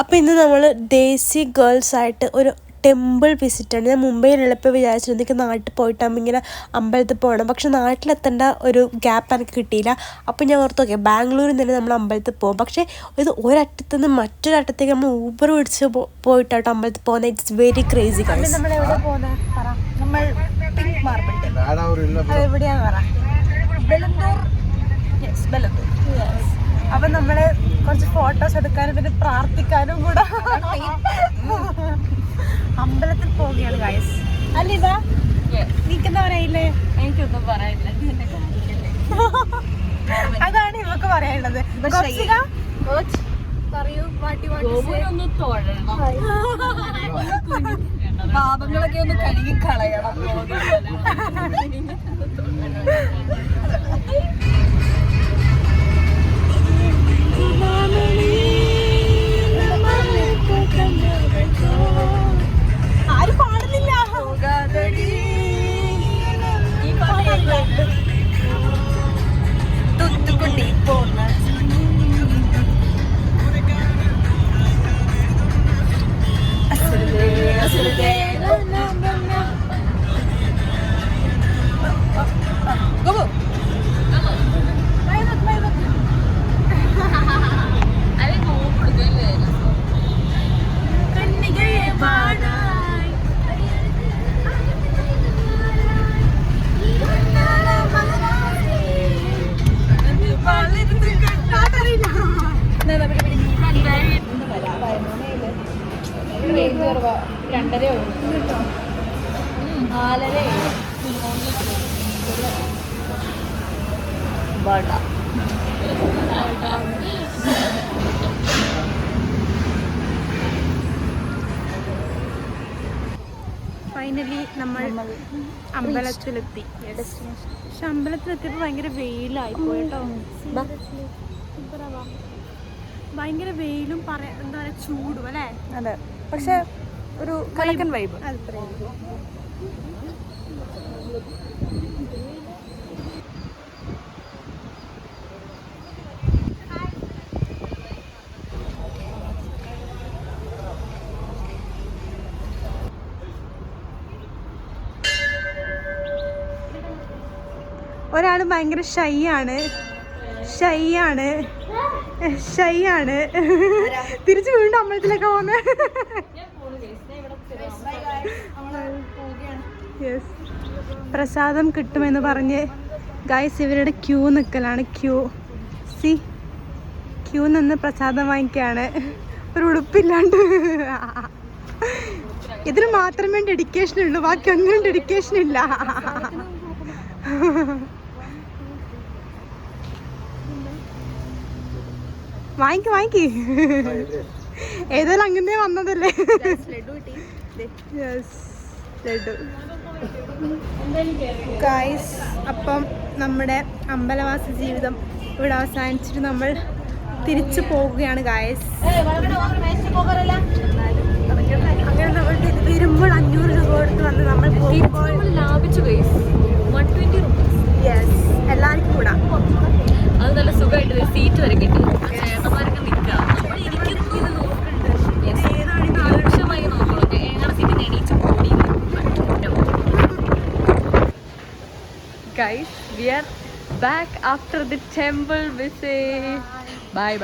അപ്പോൾ ഇന്ന് നമ്മൾ ദേശി ഗേൾസായിട്ട് ഒരു ടെമ്പിൾ വിസിറ്റാണ്. ഞാൻ മുംബൈയിലുള്ളപ്പോൾ വിചാരിച്ചിരുന്നു എനിക്ക് നാട്ടിൽ പോയിട്ടാകുമ്പോൾ ഇങ്ങനെ അമ്പലത്തിൽ പോകണം. പക്ഷെ നാട്ടിലെത്തേണ്ട ഒരു ഗ്യാപ്പ് എനിക്ക് കിട്ടിയില്ല. അപ്പോൾ ഞാൻ ഓർത്ത് നോക്കിയാൽ ബാംഗ്ലൂരിൽ തന്നെ നമ്മൾ അമ്പലത്തിൽ പോകും. പക്ഷേ ഇത് ഒരറ്റത്തു നിന്ന് മറ്റൊരറ്റത്തേക്ക് നമ്മൾ ഊബർ പിടിച്ച് പോയിട്ടാട്ടോ അമ്പലത്തിൽ പോകുന്നത്. It's very crazy. നമ്മൾ എവിടെ പോകുന്നത് പറ? നമ്മൾ പിങ്ക് മാർബിൾ എവിടെയാന്ന് പറ? ബെലന്തൂർ. അപ്പം നമ്മൾ കുറച്ച് ഫോട്ടോസ് എടുക്കാനും പിന്നെ പ്രാർത്ഥിക്കാനും കൂടെ അമ്പലത്തിൽ പോവുകയാണ് ഗൈസ്. അല്ല ഇതാ നീക്കെന്താ പറയില്ലേ? എനിക്കൊന്നും പറയില്ല. അതാണ് ഇവക്ക് പറയാനുള്ളത്. പാപങ്ങളൊക്കെ ഒന്ന് കഴുകി കളയണം. ആരും പാടുന്നില്ല. തുത്തുക്കുട്ടി പോന്ന ഫൈനലി നമ്മൾ അമ്പലത്തിലെത്തി. പക്ഷെ അമ്പലത്തിലെത്തിയപ്പോൾ ഭയങ്കര വെയിലായി പോയിട്ടോ. ഭയങ്കര വെയിലും എന്താ പറയുക ചൂടും അല്ലേ? അതെ, പക്ഷെ ഒരു കലക്കൻ വൈബ്. ഒരാൾ ഭയങ്കര ഷൈ ആണ്. തിരിച്ചു വീണ്ടും അമ്പലത്തിലൊക്കെ പോകുന്നത്. യെസ്, പ്രസാദം കിട്ടുമെന്ന് പറഞ്ഞ് ഗൈസ് ഇവരുടെ ക്യൂ നിൽക്കലാണ്. ക്യൂ നിന്ന് പ്രസാദം വാങ്ങിക്കുകയാണ്. ഒരു ഉടുപ്പില്ലാണ്ട്. ഇതിന് മാത്രമേ ഡെഡിക്കേഷൻ ഉള്ളൂ, ബാക്കി ഒന്നിനും ഡെഡിക്കേഷൻ ഇല്ല. വാങ്ങിക്ക് ഏതായാലും അങ്ങനെ വന്നതല്ലേ. ഗൈസ്, അപ്പം നമ്മുടെ അമ്പലവാസ ജീവിതം ഇവിടെ അവസാനിച്ചിട്ട് നമ്മൾ തിരിച്ചു പോകുകയാണ് ഗൈസ്. അങ്ങനെ നമ്മൾ വരുമ്പോൾ 500 രൂപ കൊടുത്ത് വന്ന് നമ്മൾ പോകുമ്പോൾ ലാഭിച്ചു ഗൈസ്. 120 rupees. യെസ്, എല്ലാവർക്കും കൂടാം. അത് നല്ല സുഖമായിട്ട് സീറ്റ് വരെ കിട്ടി. ചേട്ടന്മാരൊക്കെ നിൽക്കുക. ആവശ്യമായി നോക്കണം. ഞങ്ങളുടെ സീറ്റിന് എണീച്ച് കൂടി. Guys, we are back after the temple visit. Bye.